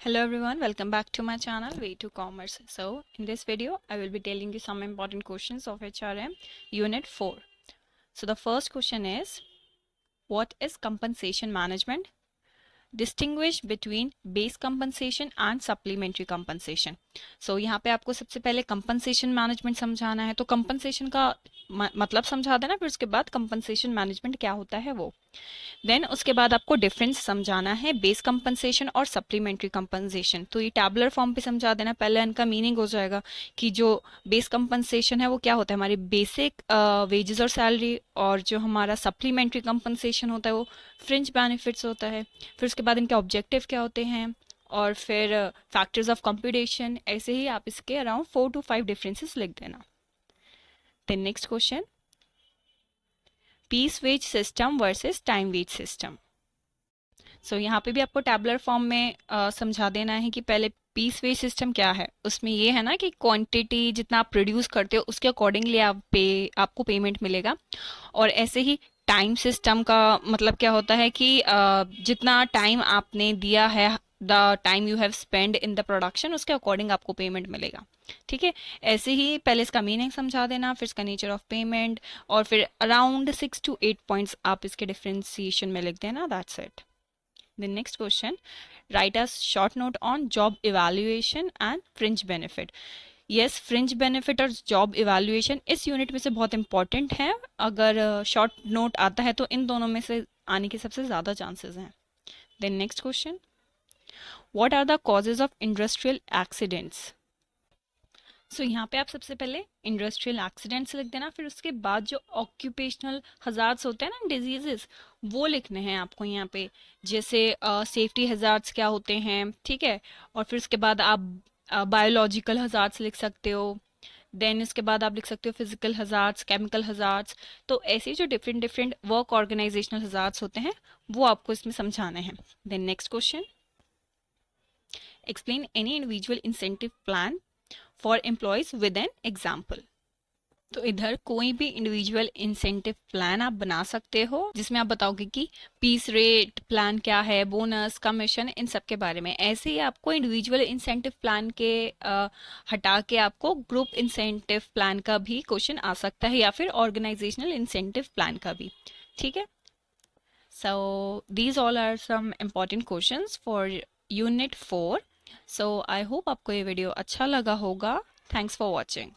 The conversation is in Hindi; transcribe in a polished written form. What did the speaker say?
Hello everyone, welcome back to my channel Way to Commerce. So in this video I will be telling you some important questions of HRM Unit 4. So the first question is, what is compensation management? Distinguish between base compensation and supplementary compensation. So यहाँ पे आपको सबसे पहले कंपनसेशन मैनेजमेंट समझाना है, तो कंपनसेशन का मतलब समझा देना, फिर उसके बाद कंपनसेशन मैनेजमेंट क्या होता है वो. देन उसके बाद आपको डिफरेंस समझाना है बेस कंपनसेशन और सप्लीमेंट्री कंपनसेशन. तो ये टैबुलर फॉर्म पे समझा देना, पहले इनका मीनिंग हो जाएगा कि जो बेस कंपनसेशन है वो क्या होता है, हमारी बेसिक वेजेस और सैलरी, और जो हमारा सप्लीमेंट्री कंपनसेशन होता है वो फ्रिंज बेनिफिट्स होता है. फिर उसके बाद इनके ऑब्जेक्टिव क्या होते हैं, और फिर फैक्टर्स ऑफ कंप्यूटेशन. ऐसे ही आप इसके अराउंड 4 to 5 डिफरेंसेस लिख देना. Then next question, piece wage system versus time wage system. So यहाँ पे भी आपको टैबुलर फॉर्म में समझा देना है कि पहले पीस वेज सिस्टम क्या है. उसमें ये है ना कि क्वांटिटी जितना आप प्रोड्यूस करते हो उसके अकॉर्डिंगली आपको पेमेंट मिलेगा. और ऐसे ही टाइम सिस्टम का मतलब क्या होता है कि जितना टाइम आपने दिया है, the time you have spend in the production, उसके अकॉर्डिंग आपको पेमेंट मिलेगा. ठीक है. ऐसे ही पहले इसका मीनिंग समझा देना, फिर इसका नेचर ऑफ पेमेंट, और फिर अराउंड 6 to 8 पॉइंट्स आप इसके डिफ्रेंसिएशन में लिख देना. That's it. The next question, write a short note on job evaluation and fringe benefit. Yes, fringe benefit और job evaluation इस यूनिट में से बहुत इंपॉर्टेंट है. अगर शॉर्ट नोट आता है तो इन दोनों में से आने के सबसे ज़्यादा चांसेस हैं. Then next question, what are the causes of industrial accidents. So यहाँ पे आप सबसे पहले इंडस्ट्रियल एक्सीडेंट्स लिख देना, फिर उसके बाद जो ऑक्यूपेशनल हजार्ड्स होते हैं ना, डिजीजेस, वो लिखने हैं आपको यहाँ पे. जैसे सेफ्टी हजार्ड्स क्या होते हैं, ठीक है. और फिर उसके बाद आप बायोलॉजिकल हजार्ड्स लिख सकते हो. देन इसके बाद आप लिख सकते हो फिजिकल हजार्ड्स, केमिकल हजार्ड्स. तो ऐसे जो different different work organisational hazards होते हैं वो आपको इसमें समझाने हैं. Then next question, explain any individual incentive plan for employees with an example. तो इधर कोई भी इंडिविजुअल इंसेंटिव प्लान आप बना सकते हो जिसमें आप बताओगे कि पीस रेट प्लान क्या है, बोनस, कमीशन, इन सब के बारे में. ऐसे ही आपको इंडिविजुअल इंसेंटिव प्लान के हटा के आपको ग्रुप इंसेंटिव प्लान का भी क्वेश्चन आ सकता है, या फिर ऑर्गेनाइजेशनल इंसेंटिव प्लान का भी. ठीक है. So these all are some important questions for unit 4. So I hope आपको ये वीडियो अच्छा लगा होगा. Thanks for watching.